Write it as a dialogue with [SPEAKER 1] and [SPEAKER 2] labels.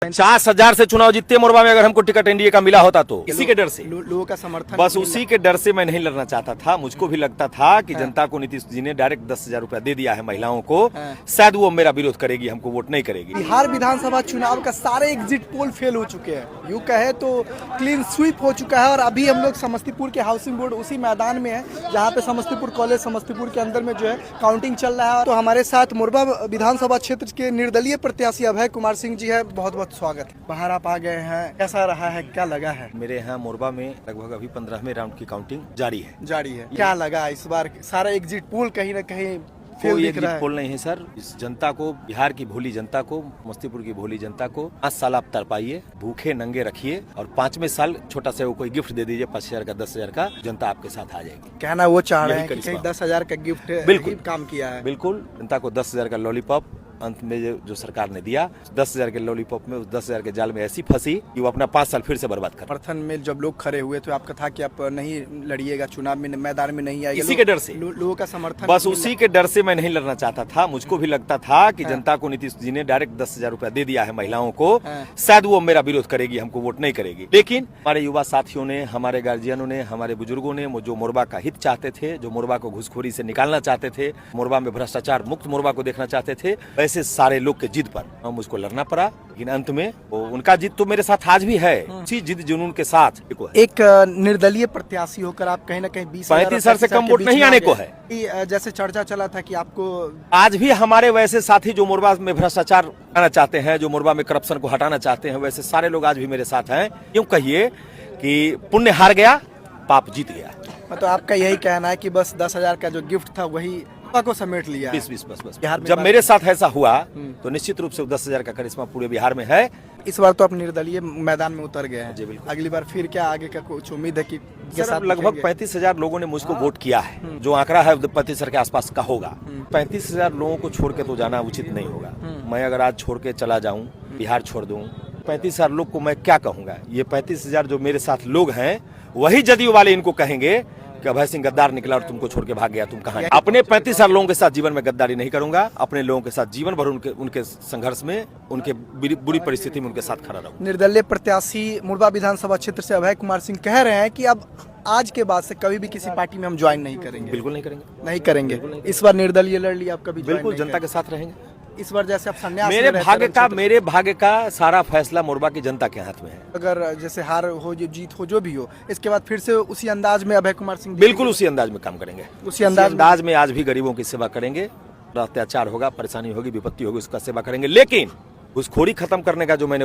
[SPEAKER 1] 50,000 से चुनाव जीतते मोरबा में, अगर हमको टिकट एनडीए का मिला होता तो इसी के डर से,
[SPEAKER 2] लोगों का समर्थन,
[SPEAKER 1] बस उसी के डर से मैं नहीं लड़ना चाहता था। मुझको भी लगता था कि जनता को नीतीश जी ने डायरेक्ट 10,000 रुपया दे दिया है महिलाओं को, शायद वो मेरा विरोध करेगी, हमको वोट नहीं करेगी।
[SPEAKER 2] बिहार विधानसभा चुनाव का सारे एग्जिट पोल फेल हो चुके हैं, यूँ कहे तो क्लीन स्वीप हो चुका है। और अभी हम लोग समस्तीपुर के हाउसिंग बोर्ड उसी मैदान में है जहाँ पे समस्तीपुर कॉलेज समस्तीपुर के अंदर में जो है काउंटिंग चल रहा है। तो हमारे साथ मोरबा विधानसभा क्षेत्र के निर्दलीय प्रत्याशी अभय कुमार सिंह जी है, बहुत बहुत स्वागत है। बाहर आप आ गए हैं, कैसा रहा है, क्या लगा है?
[SPEAKER 1] मेरे यहाँ मोरबा में लगभग अभी 15वें राउंड की काउंटिंग जारी है।
[SPEAKER 2] क्या लगा इस बार? सारा एग्जिट पोल कहीं ना कहीं
[SPEAKER 1] कोई एग्जिट पोल नहीं है सर। इस जनता को, बिहार की भोली जनता को, समस्तीपुर की भोली जनता को 5 साल आप तरपाइए, भूखे नंगे रखिए और 5वें साल छोटा सा वो कोई गिफ्ट दे दीजिए, 5,000 का, 10,000 का, जनता आपके साथ आ जाएगी।
[SPEAKER 2] कहना वो चाह रहे हैं कि कहीं 10,000 का गिफ्ट बिल्कुल काम किया है।
[SPEAKER 1] बिल्कुल, जनता को 10,000 का लॉलीपॉप अंत में जो सरकार ने दिया, 10,000 के लॉलीपॉप में, उस 10,000 के जाल में ऐसी फंसी कि वो अपना 5 साल फिर से बर्बाद कर।
[SPEAKER 2] समर्थन में जब लोग खड़े हुए तो आपका था कि आप नहीं लड़िएगा चुनाव में, मैदान में नहीं आएगा,
[SPEAKER 1] इसी के डर से,
[SPEAKER 2] लोगों का समर्थन,
[SPEAKER 1] बस उसी के डर से मैं नहीं लड़ना चाहता था। मुझको भी लगता था कि जनता को नीतीश जी ने डायरेक्ट 10,000 रुपया दे दिया है महिलाओं को, शायद वो मेरा विरोध करेगी, हमको वोट नहीं करेगी। लेकिन हमारे युवा साथियों ने, हमारे गार्जियनों ने, हमारे बुजुर्गों ने, जो मोरबा का हित चाहते थे, जो मोरबा को घुसखोरी से निकालना चाहते थे, मोरबा में भ्रष्टाचार मुक्त मोरबा को देखना चाहते थे, वैसे सारे लोग जिद पर मुझको लड़ना पड़ा। लेकिन अंत में उनका जिद तो मेरे साथ आज भी है, उसी जिद जुनून के साथ।
[SPEAKER 2] एक निर्दलीय प्रत्याशी होकर आप कहीं ना कहीं
[SPEAKER 1] 35,000 से कम वोट नहीं आने को है।
[SPEAKER 2] जैसे चर्चा चला था कि आपको,
[SPEAKER 1] आज भी हमारे वैसे साथी जो मोरबा में भ्रष्टाचार हटाना चाहते हैं, जो मोरबा में करप्शन को हटाना चाहते हैं, वैसे सारे लोग आज भी मेरे साथ हैं। यूँ कहिए कि पुण्य हार गया, पाप जीत गया।
[SPEAKER 2] मतलब आपका यही कहना है कि बस 10,000 का जो गिफ्ट था वही को समेट लिया,
[SPEAKER 1] 20 बस। जब मेरे साथ ऐसा हुआ तो निश्चित रूप से 10,000 का करिश्मा पूरे बिहार में है।
[SPEAKER 2] इस बार तो आप निर्दलीय मैदान में उतर गए हैं।
[SPEAKER 1] जी बिल्कुल।
[SPEAKER 2] अगली बार फिर क्या आगे का कुछ उम्मीद है कि
[SPEAKER 1] लगभग 35,000 लोगों ने मुझको वोट किया है, जो आंकड़ा है 35,000 के आसपास का होगा। 35,000 लोगों को छोड़ के तो जाना उचित नहीं होगा। मैं अगर आज छोड़ के चला जाऊं, बिहार छोड़ दूं, 35,000 लोग को मैं क्या कहूंगा? ये 35,000 जो मेरे साथ लोग हैं, वही जदयू वाले इनको कहेंगे कि अभय सिंह गद्दार निकला और तुमको छोड़ के भाग गया, तुम कहां? अपने 35,000 लोगों के साथ जीवन में गद्दारी नहीं करूंगा। अपने लोगों के साथ जीवन भर उनके संघर्ष में, उनके बुरी परिस्थिति में उनके साथ खड़ा रहूं।
[SPEAKER 2] निर्दलीय प्रत्याशी मोरबा विधानसभा क्षेत्र से अभय कुमार सिंह कह रहे हैं कि अब आज के बाद से कभी भी किसी पार्टी में हम ज्वाइन नहीं करेंगे।
[SPEAKER 1] बिल्कुल नहीं करेंगे।
[SPEAKER 2] इस बार निर्दलीय लड़ लिया, आप कभी
[SPEAKER 1] बिल्कुल जनता के साथ रहेंगे।
[SPEAKER 2] इस बार जैसे आप संन्यास,
[SPEAKER 1] मेरे भाग्य का सारा फैसला मोरबा की जनता के हाथ में है।
[SPEAKER 2] अगर जैसे हार हो, जो जीत हो, जो भी हो, इसके बाद फिर से उसी अंदाज में अभय कुमार सिंह
[SPEAKER 1] बिल्कुल उसी अंदाज में काम करेंगे।
[SPEAKER 2] उसी अंदाज
[SPEAKER 1] में आज भी गरीबों की सेवा करेंगे। अत्याचार होगा, परेशानी होगी, विपत्ति होगी, उसका सेवा करेंगे। लेकिन घुसखोरी खत्म करने का जो मैंने